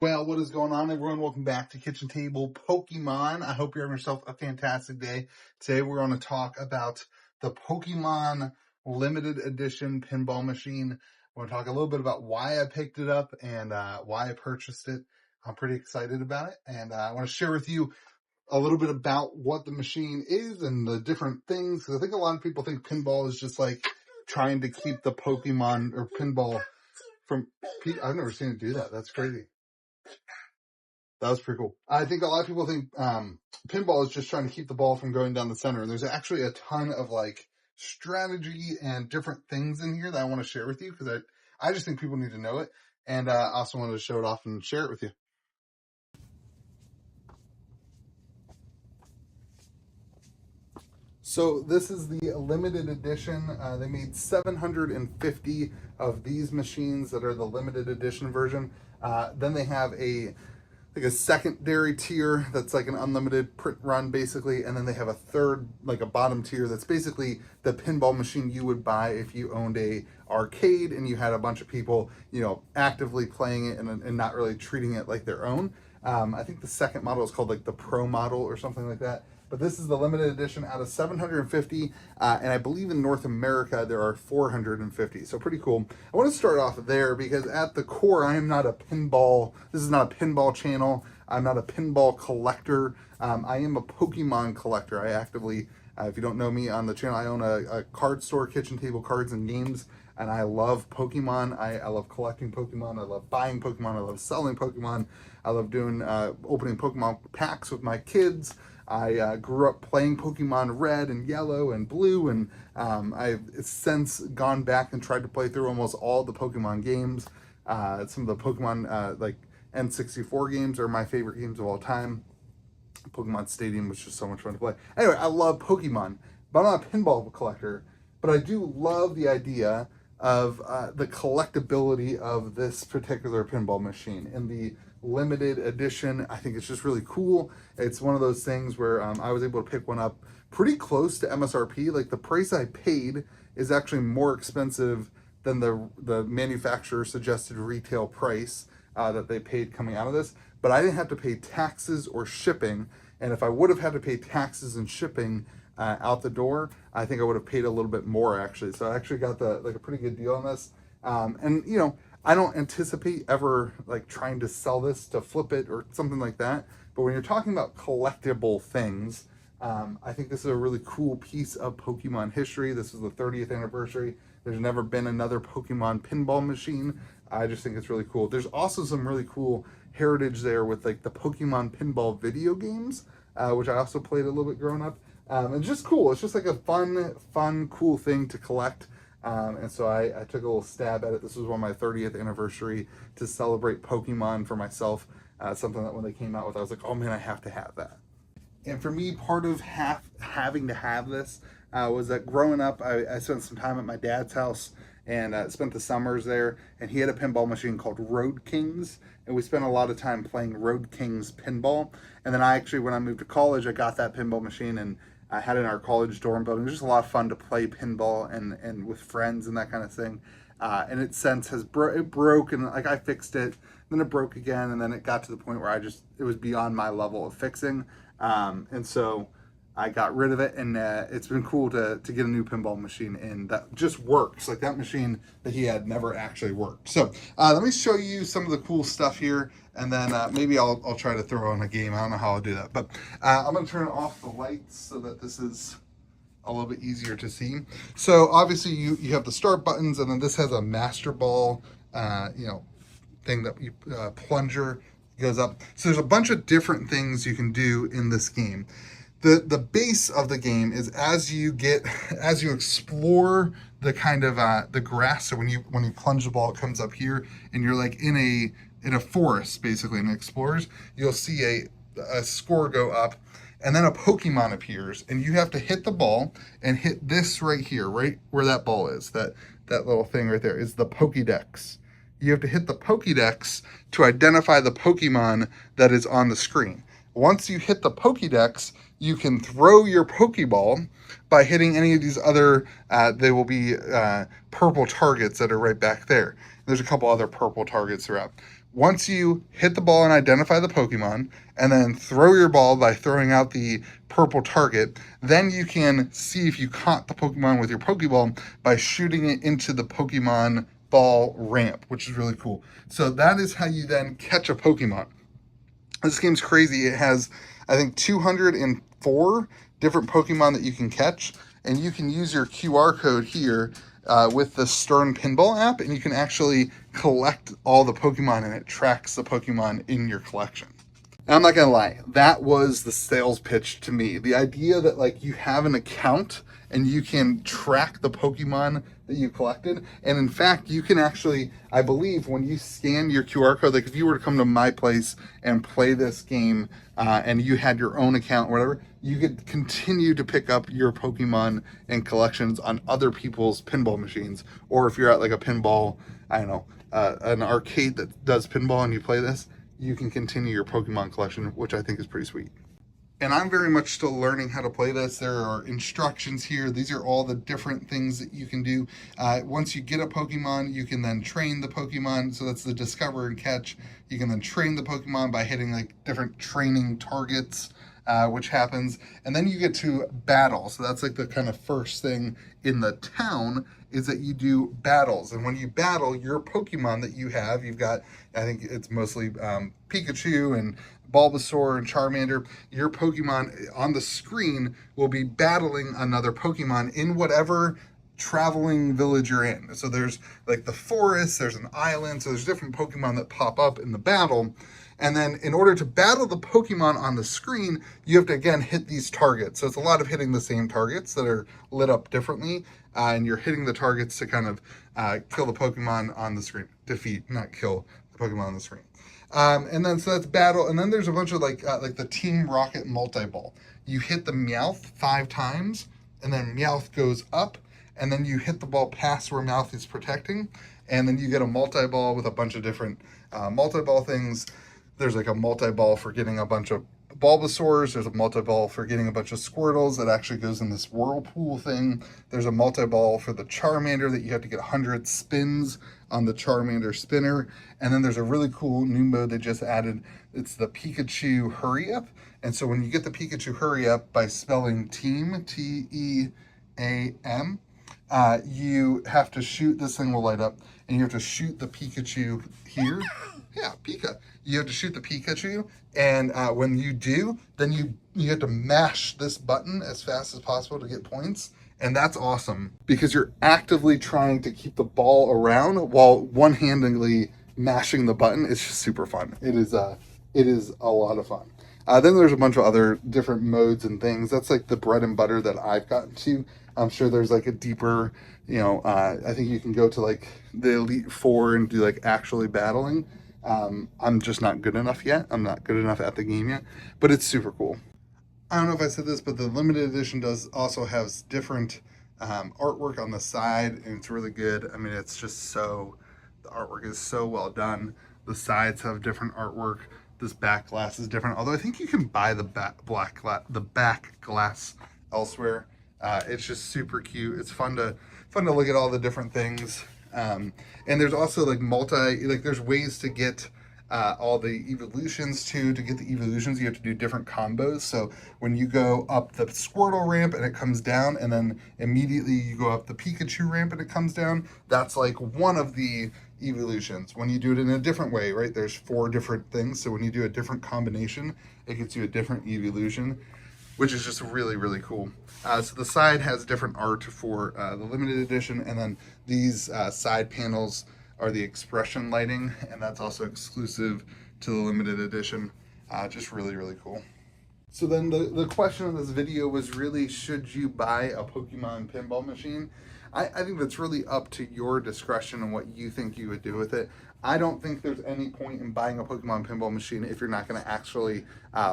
Well, what is going on, everyone? Welcome back to Kitchen Table Pokemon. I hope you're having yourself a fantastic day. Today, we're going to talk about the Pokemon limited edition pinball machine. We're going to talk a little bit about why I picked it up and why I purchased it. I'm pretty excited about it, and I want to share with you a little bit about what the machine is and the different things. Because I think a lot of people think pinball is just like trying to keep the Pokemon or pinball from. I've never seen it do that. That's crazy. That was pretty cool. I think a lot of people think pinball is just trying to keep the ball from going down the center. And there's actually a ton of like strategy and different things in here that I want to share with you because I just think people need to know it. And I also wanted to show it off and share it with you. So this is the limited edition. They made 750 of these machines that are the limited edition version. Then they have a secondary tier that's like an unlimited print run basically, and then they have a third, like a bottom tier that's basically the pinball machine you would buy if you owned a arcade and you had a bunch of people, actively playing it and not really treating it like their own. I think the second model is called like the Pro model or something like that. But this is the limited edition out of 750, and I believe in North America there are 450, so pretty cool. I want to start off there because at the core, I am not a pinball, this is not a pinball channel, I'm not a pinball collector, I am a Pokemon collector. I actively, if you don't know me on the channel, I own a card store, Kitchen Table Cards and Games, and I love Pokemon. I love collecting Pokemon, I love buying Pokemon, I love selling Pokemon, I love doing opening Pokemon packs with my kids. I grew up playing Pokemon Red and Yellow and Blue, and I've since gone back and tried to play through almost all the Pokemon games. Some of the Pokemon like N64 games are my favorite games of all time. Pokemon Stadium was just so much fun to play. Anyway, I love Pokemon, but I'm not a pinball collector. But I do love the idea of the collectability of this particular pinball machine and the limited edition. I think it's just really cool. It's one of those things where I was able to pick one up pretty close to MSRP. Like the price I paid is actually more expensive than the manufacturer suggested retail price that they paid coming out of this. But I didn't have to pay taxes or shipping. And if I would have had to pay taxes and shipping out the door, I think I would have paid a little bit more actually. So I actually got a pretty good deal on this. And I don't anticipate ever like trying to sell this to flip it or something like that. But when you're talking about collectible things, I think this is a really cool piece of Pokemon history. This is the 30th anniversary. There's never been another Pokemon pinball machine. I just think it's really cool. There's also some really cool heritage there with like the Pokemon pinball video games, which I also played a little bit growing up. It's just cool. It's just like a fun, cool thing to collect. And so I took a little stab at it. This was on my 30th anniversary to celebrate Pokemon for myself. Something that when they came out with, I was like, oh man, I have to have that. And for me, part of having to have this was that growing up, I spent some time at my dad's house and spent the summers there. And he had a pinball machine called Road Kings. And we spent a lot of time playing Road Kings pinball. And then when I moved to college, I got that pinball machine and I had it in our college dorm building. It was just a lot of fun to play pinball and with friends and that kind of thing. And it since has it broke, and like I fixed it, then it broke again, and then it got to the point where it was beyond my level of fixing. And so I got rid of it, and it's been cool to get a new pinball machine and that just works. Like that machine that he had never actually worked. So let me show you some of the cool stuff here, and then maybe I'll try to throw on a game. I don't know how I'll do that, but I'm gonna turn off the lights so that this is a little bit easier to see. So obviously you have the start buttons, and then this has a master ball, thing that you plunger goes up. So there's a bunch of different things you can do in this game. The base of the game is as you explore the kind of the grass. So when you plunge the ball, it comes up here, and you're like in a forest basically, and explores. You'll see a score go up, and then a Pokemon appears, and you have to hit the ball and hit this right here, right where that ball is. That little thing right there is the Pokédex. You have to hit the Pokédex to identify the Pokemon that is on the screen. Once you hit the Pokédex, you can throw your Pokeball by hitting any of these other, they will be purple targets that are right back there. There's a couple other purple targets throughout. once you hit the ball and identify the Pokemon, and then throw your ball by throwing out the purple target, then you can see if you caught the Pokemon with your Pokeball by shooting it into the Pokemon ball ramp, which is really cool. So that is how you then catch a Pokemon. This game's crazy. It has, I think, 204 different Pokemon that you can catch, and you can use your QR code here with the Stern Pinball app, and you can actually collect all the Pokemon, and it tracks the Pokemon in your collection. And I'm not gonna lie, that was the sales pitch to me. The idea that like you have an account and you can track the Pokemon that you collected. And in fact, you can actually, I believe, when you scan your QR code, like if you were to come to my place and play this game and you had your own account or whatever, you could continue to pick up your Pokemon and collections on other people's pinball machines. Or if you're at like a pinball, I don't know, an arcade that does pinball and you play this, you can continue your Pokemon collection, which I think is pretty sweet. And I'm very much still learning how to play this. There are instructions here. These are all the different things that you can do. Once you get a Pokemon, you can then train the Pokemon. So that's the discover and catch. You can then train the Pokemon by hitting like different training targets, which happens. And then you get to battle. So that's like the kind of first thing in the town is that you do battles. And when you battle, your Pokemon that you have, you've got, I think it's mostly Pikachu and Bulbasaur and Charmander, your Pokemon on the screen will be battling another Pokemon in whatever traveling village you're in. So there's like the forest, there's an island, so there's different Pokemon that pop up in the battle. And then in order to battle the Pokemon on the screen, you have to, again, hit these targets. So it's a lot of hitting the same targets that are lit up differently. And you're hitting the targets to kind of kill the Pokemon on the screen. Defeat, not kill the Pokemon on the screen. And then, so that's battle. And then there's a bunch of like the Team Rocket multi-ball. You hit the Meowth 5 times, and then Meowth goes up, and then you hit the ball past where Meowth is protecting. And then you get a multi-ball with a bunch of different multi-ball things. There's like a multi-ball for getting a bunch of Bulbasaurs. There's a multi-ball for getting a bunch of Squirtles that actually goes in this whirlpool thing. There's a multi-ball for the Charmander that you have to get 100 spins on the Charmander spinner. And then there's a really cool new mode they just added. It's the Pikachu Hurry Up. And so when you get the Pikachu Hurry Up by spelling team, T-E-A-M, you have to shoot, this thing will light up, and you have to shoot the Pikachu here. Yeah, Pika. You have to shoot the Pikachu, and when you do, then you have to mash this button as fast as possible to get points. And that's awesome because you're actively trying to keep the ball around while one-handedly mashing the button. It's just super fun. It is a lot of fun. Then there's a bunch of other different modes and things. That's like the bread and butter that I've gotten to. I'm sure there's like a deeper, I think you can go to like the Elite Four and do like actually battling. I'm just not good enough yet. I'm not good enough at the game yet, but it's super cool. I don't know if I said this, but the limited edition does also have different artwork on the side, and it's really good. I mean, it's just the artwork is so well done. The sides have different artwork. This back glass is different, although I think you can buy the back glass elsewhere. It's just super cute. It's fun to look at all the different things. And there's also like there's ways to get all the evolutions too. To get the evolutions, you have to do different combos. So when you go up the Squirtle ramp and it comes down, and then immediately you go up the Pikachu ramp and it comes down, that's like one of the evolutions. When you do it in a different way, right, there's 4 different things. So when you do a different combination, it gets you a different evolution, which is just really, really cool. So the side has different art for the limited edition, and then these side panels are the expression lighting, and that's also exclusive to the limited edition. Just really, really cool. So then the question of this video was really, should you buy a Pokemon pinball machine? I think that's really up to your discretion and what you think you would do with it. I don't think there's any point in buying a Pokemon pinball machine if you're not going to actually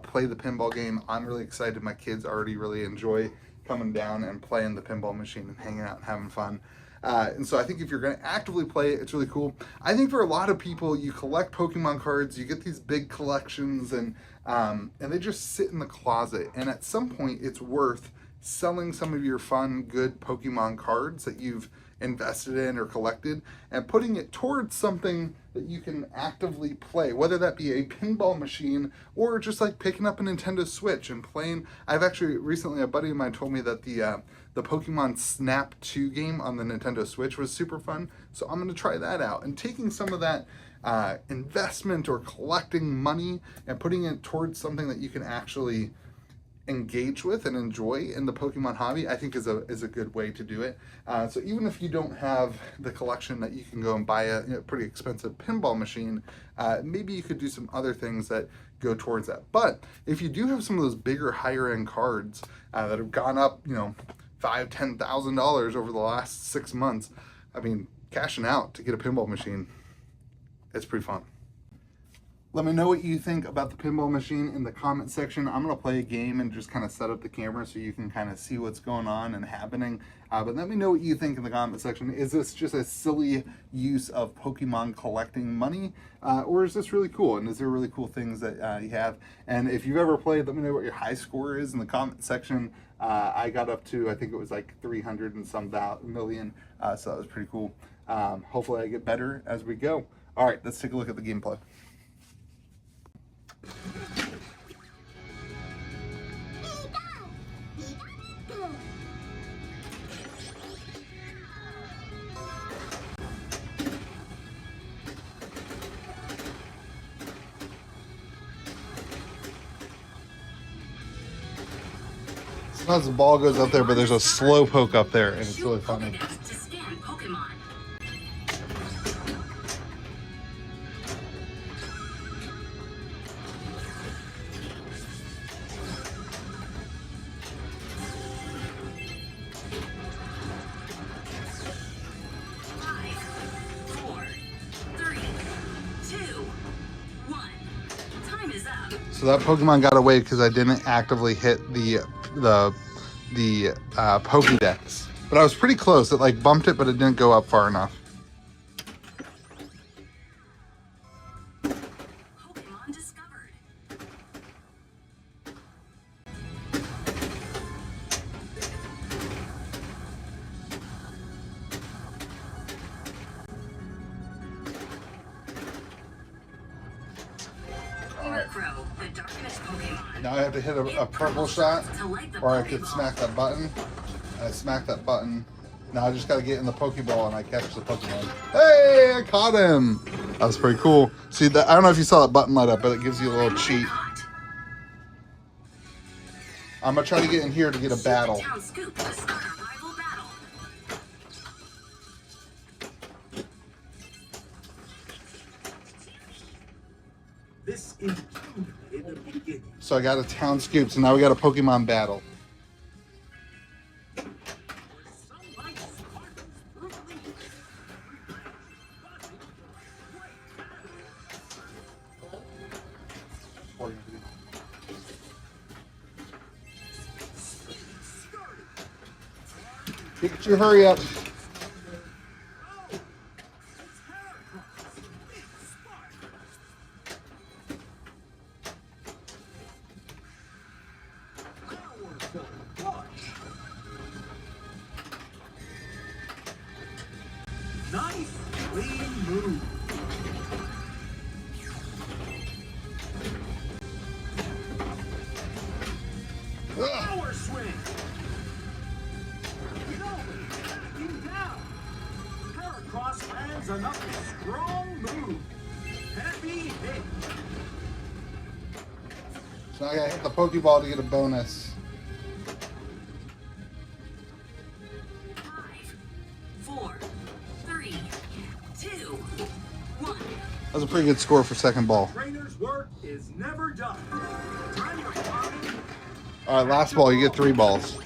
play the pinball game. I'm really excited. My kids already really enjoy coming down and playing the pinball machine and hanging out and having fun. And so I think if you're going to actively play it, it's really cool. I think for a lot of people, you collect Pokemon cards, you get these big collections, and they just sit in the closet. And at some point, it's worth selling some of your fun, good Pokemon cards that you've invested in or collected, and putting it towards something that you can actively play, whether that be a pinball machine or just like picking up a Nintendo Switch and playing. I've actually recently, a buddy of mine told me that the Pokemon Snap 2 game on the Nintendo Switch was super fun, so I'm going to try that out. And taking some of that investment or collecting money and putting it towards something that you can actually engage with and enjoy in the Pokemon hobby, I think is a good way to do it. So even if you don't have the collection that you can go and buy a pretty expensive pinball machine, maybe you could do some other things that go towards that. But if you do have some of those bigger, higher end cards that have gone up, $5,000-$10,000 over the last 6 months, I mean, cashing out to get a pinball machine, it's pretty fun. Let me know what you think about the pinball machine in the comment section. I'm going to play a game and just kind of set up the camera so you can kind of see what's going on and happening. But let me know what you think in the comment section. Is this just a silly use of Pokemon collecting money? Or is this really cool? And is there really cool things that you have? And if you've ever played, let me know what your high score is in the comment section. I got up to, I think it was like 300 and some million. So that was pretty cool. Hopefully I get better as we go. All right, let's take a look at the gameplay. Sometimes the ball goes up there, but there's a slow poke up there, and it's really funny. So that Pokemon got away because I didn't actively hit the Pokédex, but I was pretty close. It like bumped it, but it didn't go up far enough. Pokemon discovered. Crow, the darkest Pokemon. Now I have to hit a purple shot, or I could smack that button. I smack that button. Now I just got to get in the Pokeball and I catch the Pokemon. Hey, I caught him! That was pretty cool. See, I don't know if you saw that button light up, but it gives you a little cheat. I'm going to try to get in here to get a battle. This is in the beginning. So I got a town scoop, so now we got a Pokemon battle. Pikachu, hurry up. Nice clean move. Power swing. No backing down. Heracross lands another strong move. Heavy hit. So I gotta hit the Pokeball to get a bonus. 5, 4, 3, 2, 1. That was a pretty good score for second ball. Trainer's work is never done. Time to find. All right, last ball, you get 3 balls.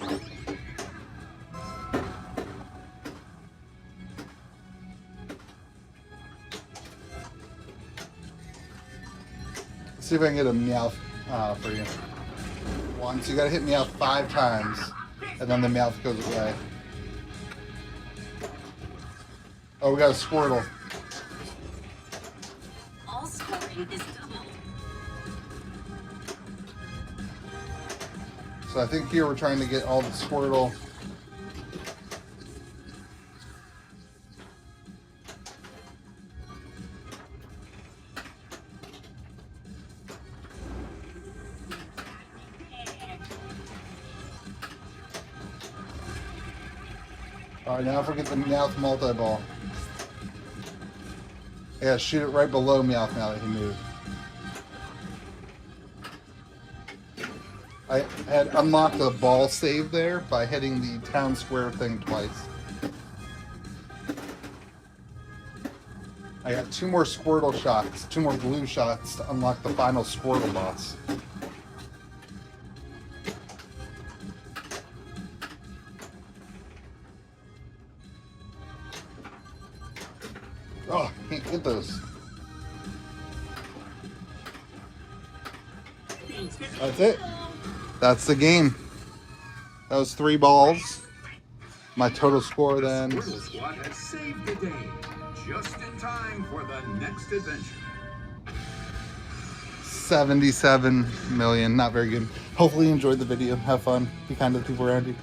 Let's see if I can get a Meowth for you. 1, so you gotta hit Meowth 5 times, and then the Meowth goes away. Oh, we got a Squirtle. All scoring is double. So I think here we're trying to get all the Squirtle. All right, now if we get the Meowth multi-ball. Yeah, shoot it right below Meowth now that he moved. I had unlocked a ball save there by hitting the town square thing twice. I got 2 more Squirtle shots, 2 more blue shots to unlock the final Squirtle boss. Oh, can't get those. That's it. That's the game. That was 3 balls. My total score then. Squirtle Squad has saved the day, just in time for the next adventure. 77 million. Not very good. Hopefully you enjoyed the video. Have fun. Be kind to the people around you.